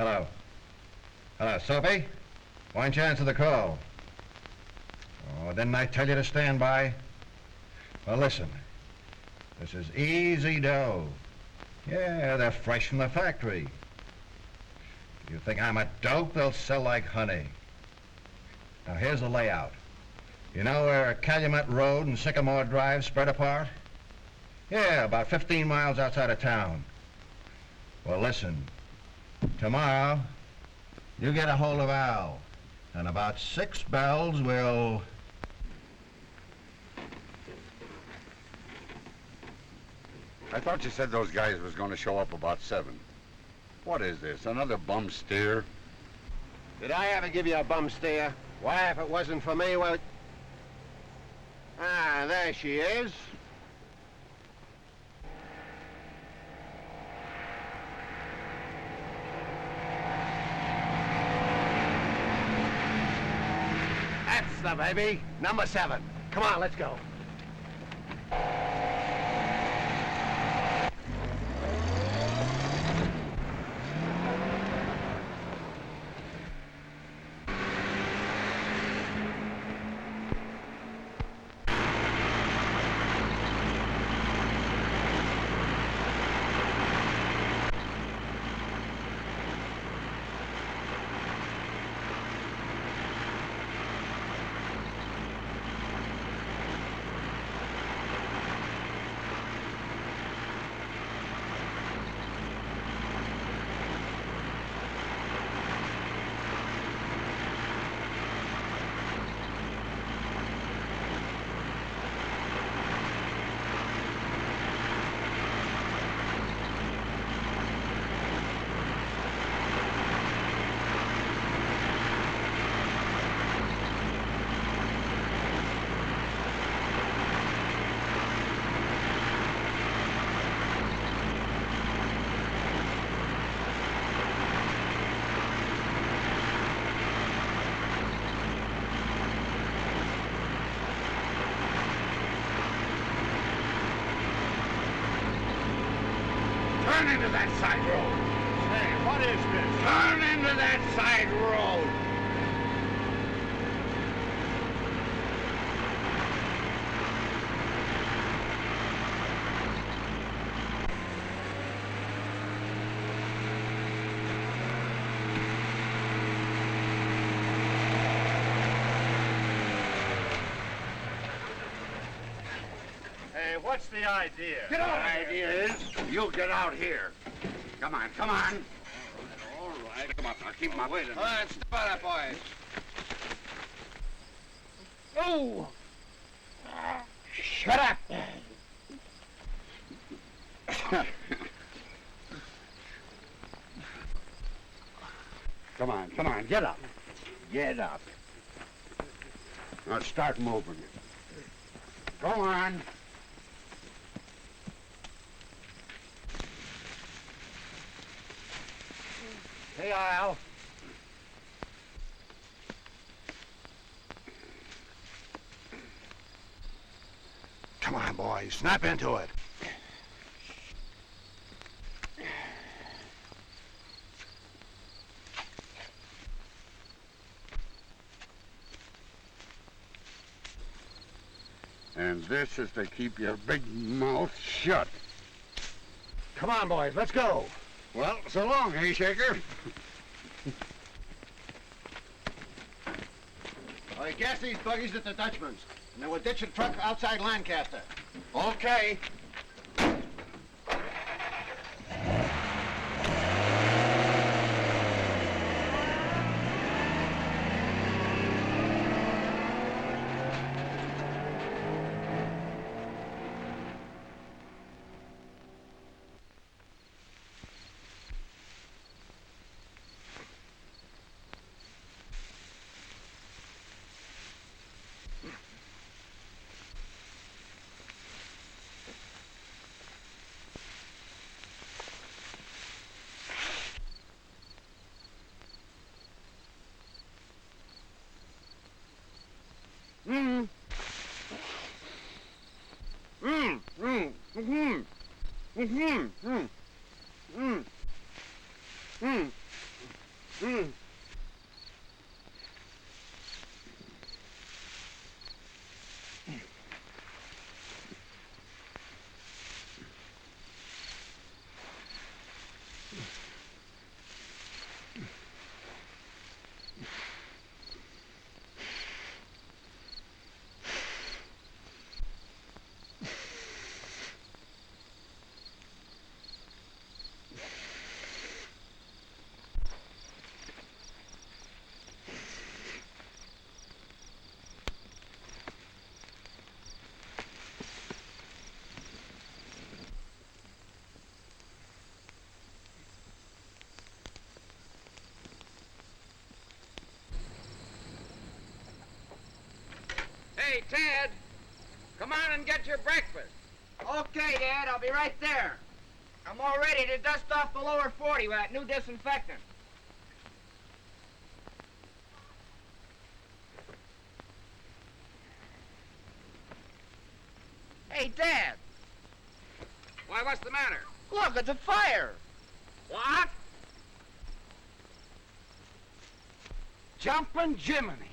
Hello. Hello, Soapy? Why don't you answer the call? Oh, didn't I tell you to stand by? Well, listen. This is easy dough. Yeah, they're fresh from the factory. You think I'm a dope? They'll sell like honey. Now, here's the layout. You know where Calumet Road and Sycamore Drive spread apart? Yeah, about 15 miles outside of town. Well, listen. Tomorrow, you get a hold of Al. And about 6 bells, we'll... I thought you said those guys was going to show up about 7. What is this, another bum steer? Did I ever give you a bum steer? Why, if it wasn't for me, well... Ah, there she is. That's the baby, number 7. Come on, let's go. Turn into that side road. Say, what is this? Turn into that side road. Hey, what's the idea? Get out! The idea is, you get out here. Come on, come on. All right. Come on, I'll keep my weight in. All right, step out of that, boys. Oh! Shut up! Come on, get up. Get up. Now start moving. Go on. Hey, Al. Come on, boys, snap into it. And this is to keep your big mouth shut. Come on, boys, let's go. Well, so long, eh, Shaker? I guess these buggies at the Dutchman's. And they will ditch a truck outside Lancaster. Okay. Hey, Ted, come on and get your breakfast. Okay, Dad, I'll be right there. I'm all ready to dust off the lower 40 with that new disinfectant. Hey, Dad, Why, what's the matter? look, it's a fire. What? Jumping Jiminy.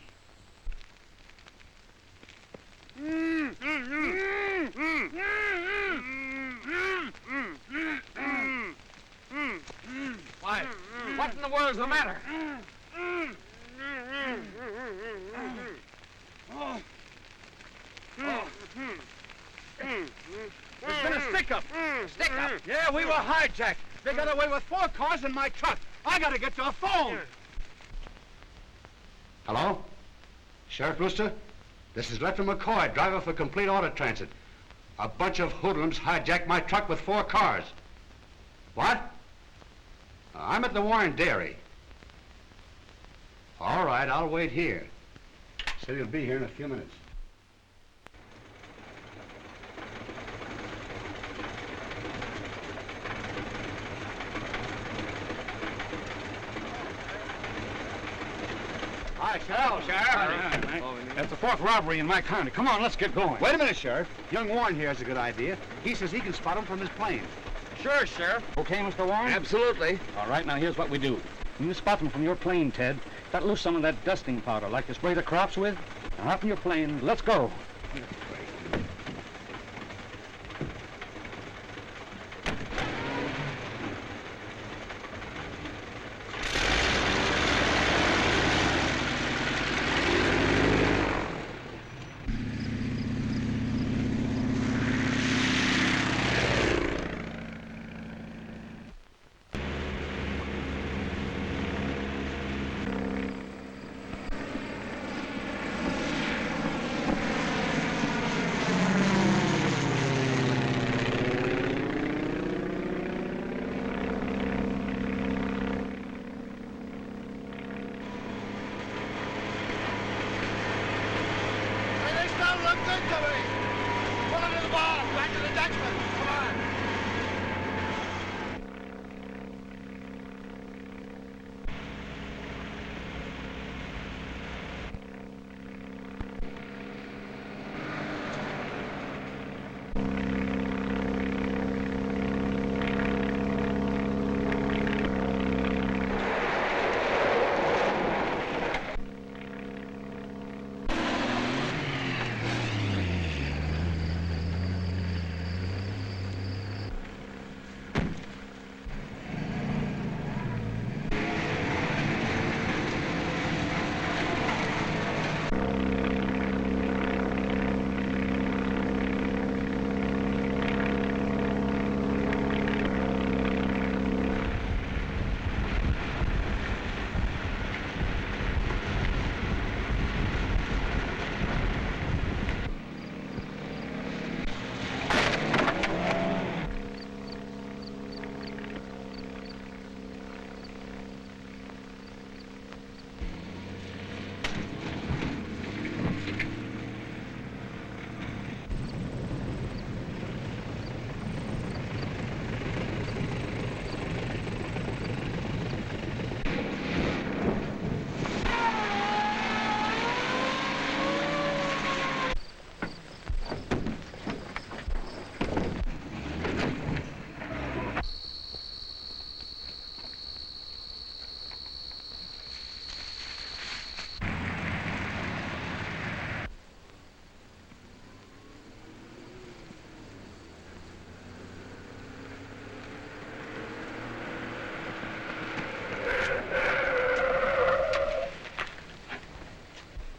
Why, what in the world's the matter? There's been a stick-up. Stick-up? Yeah, we were hijacked. They got away with 4 cars in my truck. I gotta get to a phone. Hello? Sheriff Brewster? This is Lefty McCoy, driver for Complete Auto Transit. A bunch of hoodlums hijacked my truck with 4 cars. What? I'm at the Warren Dairy. All right, I'll wait here. Said he'll be here in a few minutes. Hi, Sheriff. That's the 4th robbery in my county. Come on, let's get going. Wait a minute, Sheriff. Young Warren here has a good idea. He says he can spot him from his plane. Sure, Sheriff. Okay, Mr. Warren? Absolutely. All right, now here's what we do. When you spot them from your plane, Ted, cut loose some of that dusting powder like you spray the crops with. Now hop in your plane. Let's go.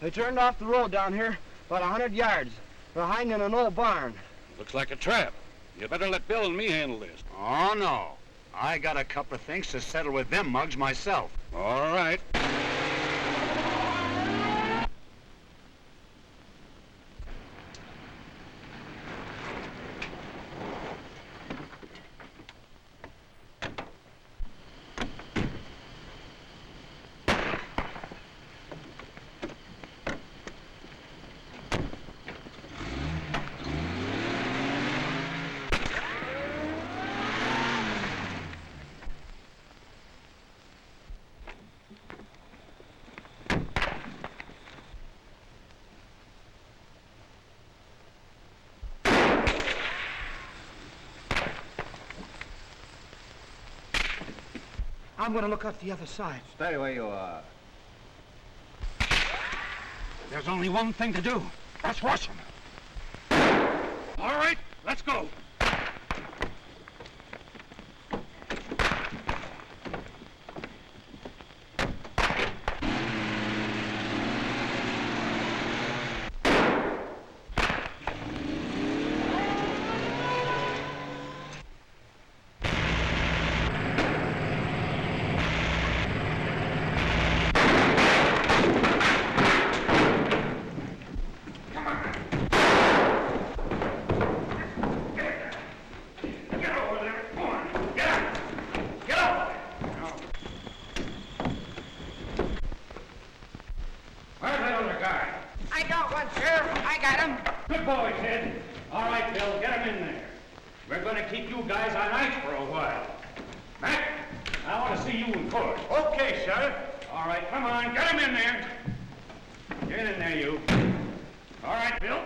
They turned off the road down here about 100 yards. They're hiding in an old barn. Looks like a trap. You better let Bill and me handle this. Oh, no. I got a couple of things to settle with them mugs myself. All right. I'm gonna look up the other side. Stay where you are. There's only one thing to do. That's rush him. All right, let's go. Where's that other guy? I got one, Sheriff. I got him. Good boy, Ted. All right, Bill, get him in there. We're going to keep you guys on ice for a while. Mac, I want to see you in court. Okay, Sheriff. All right, come on, get him in there. Get in there, you. All right, Bill.